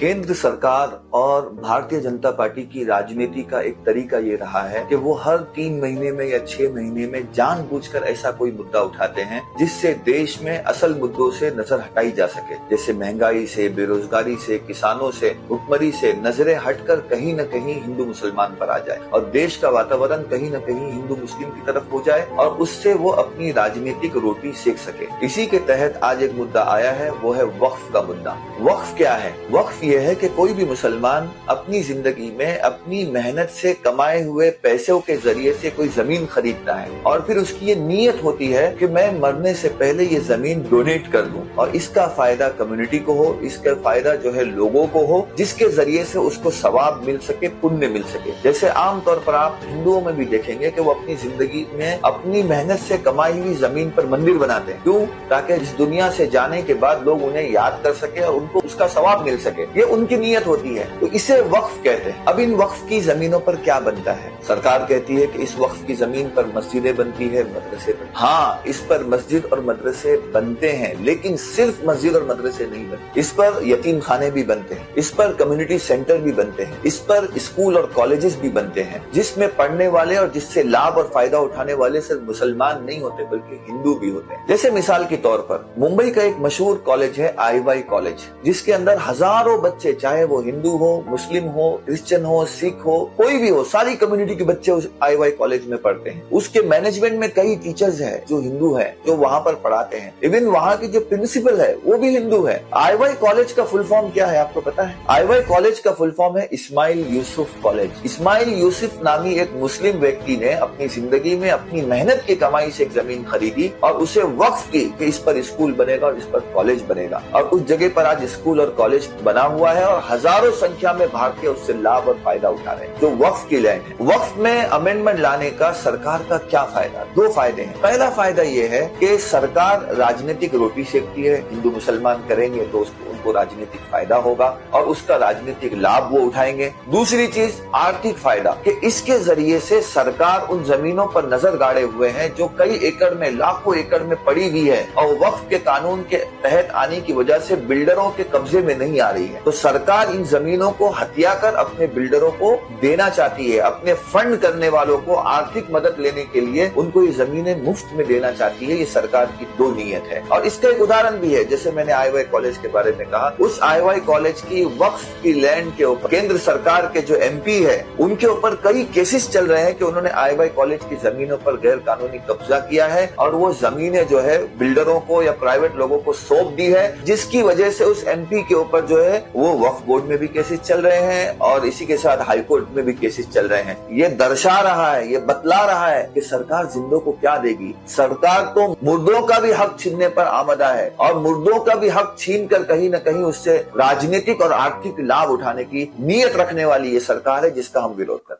केंद्र सरकार और भारतीय जनता पार्टी की राजनीति का एक तरीका ये रहा है कि वो हर 3 महीने में या 6 महीने में जानबूझकर ऐसा कोई मुद्दा उठाते हैं जिससे देश में असल मुद्दों से नजर हटाई जा सके। जैसे महंगाई से, बेरोजगारी से, किसानों से, भुखमरी से नजरें हटकर कहीं न कहीं हिंदू मुसलमान पर आ जाए और देश का वातावरण कहीं न कहीं हिंदू मुस्लिम की तरफ हो जाए और उससे वो अपनी राजनीतिक रोटी सेक सके। इसी के तहत आज एक मुद्दा आया है, वो है वक्फ का मुद्दा। वक्फ क्या है? वक्फ यह है कि कोई भी मुसलमान अपनी जिंदगी में अपनी मेहनत से कमाए हुए पैसों के जरिए से कोई जमीन खरीदता है और फिर उसकी ये नीयत होती है कि मैं मरने से पहले ये जमीन डोनेट कर दूं और इसका फायदा कम्युनिटी को हो, इसका फायदा जो है लोगों को हो, जिसके जरिए से उसको सवाब मिल सके, पुण्य मिल सके। जैसे आमतौर पर आप हिंदुओं में भी देखेंगे कि वो अपनी जिंदगी में अपनी मेहनत से कमाई हुई जमीन पर मंदिर बनाते हैं। क्यों? ताकि इस दुनिया से जाने के बाद लोग उन्हें याद कर सके और उनको उसका सवाब मिल सके। ये उनकी नीयत होती है, तो इसे वक्फ कहते हैं। अब इन वक्फ की जमीनों पर क्या बनता है? सरकार कहती है कि इस वक्फ की जमीन पर मस्जिदें बनती है, मदरसे बनते हैं। हाँ, इस पर मस्जिद और मदरसे बनते हैं, लेकिन सिर्फ मस्जिद और मदरसे नहीं बनते। इस पर यतीम खाने भी बनते हैं, इस पर कम्युनिटी सेंटर भी बनते हैं, इस पर स्कूल और कॉलेजेस भी बनते हैं, जिसमें पढ़ने वाले और जिससे लाभ और फायदा उठाने वाले सिर्फ मुसलमान नहीं होते बल्कि हिंदू भी होते हैं। जैसे मिसाल के तौर पर मुंबई का एक मशहूर कॉलेज है IY कॉलेज, जिसके अंदर हजारों बच्चे, चाहे वो हिंदू हो, मुस्लिम हो, क्रिश्चियन हो, सिख हो, कोई भी हो, सारी कम्युनिटी के बच्चे उस IY कॉलेज में पढ़ते हैं। उसके मैनेजमेंट में कई टीचर्स हैं जो हिंदू हैं, जो वहाँ पर पढ़ाते हैं। इवन वहाँ की जो प्रिंसिपल है वो भी हिंदू है। IY कॉलेज का फुल फॉर्म क्या है आपको पता है? IY कॉलेज का फुल फॉर्म है इस्माइल यूसुफ कॉलेज। इस्माइल यूसुफ नामी एक मुस्लिम व्यक्ति ने अपनी जिंदगी में अपनी मेहनत की कमाई से एक जमीन खरीदी और उसे वक्फ की कि इस पर स्कूल बनेगा और इस पर कॉलेज बनेगा, और उस जगह पर आज स्कूल और कॉलेज बना हुआ है और हजारों संख्या में भारतीय उससे लाभ और फायदा उठा रहे हैं। जो वक्फ की लैंड है, वक्फ में अमेंडमेंट लाने का सरकार का क्या फायदा? 2 फायदे हैं। पहला फायदा ये है कि सरकार राजनीतिक रोटी सेकती है। हिंदू मुसलमान करेंगे तो उनको राजनीतिक फायदा होगा और उसका राजनीतिक लाभ वो उठाएंगे। दूसरी चीज आर्थिक फायदा, कि इसके जरिए से सरकार उन जमीनों पर नजर गाड़े हुए हैं जो कई एकड़ में, लाखों एकड़ में पड़ी हुई है और वक्फ के कानून के तहत आने की वजह से बिल्डरों के कब्जे में नहीं आ रही है। तो सरकार इन जमीनों को हत्या कर अपने बिल्डरों को देना चाहती है, अपने फंड करने वालों को आर्थिक मदद लेने के लिए उनको ये जमीनें मुफ्त में देना चाहती है। ये सरकार की 2 नीयत है। और इसका एक उदाहरण भी है, जैसे मैंने IY कॉलेज के बारे में कहा, उस IY कॉलेज की वक्फ की लैंड के ऊपर केंद्र सरकार के जो MP है उनके ऊपर कई केसेस चल रहे हैं कि उन्होंने IY कॉलेज की जमीनों पर गैर कानूनी कब्जा किया है और वो जमीनें जो है बिल्डरों को या प्राइवेट लोगों को सौंप दी है, जिसकी वजह से उस MP के ऊपर जो है वो वक्फ बोर्ड में भी केसेस चल रहे हैं और इसी के साथ हाई कोर्ट में भी केसेस चल रहे हैं। ये दर्शा रहा है, ये बतला रहा है कि सरकार जिंदों को क्या देगी। सरकार तो मुर्दों का भी हक छीनने पर आमदा है और मुर्दों का भी हक छीन कर कहीं न कहीं उससे राजनीतिक और आर्थिक लाभ उठाने की नीयत रखने वाली ये सरकार है, जिसका हम विरोध करते हैं।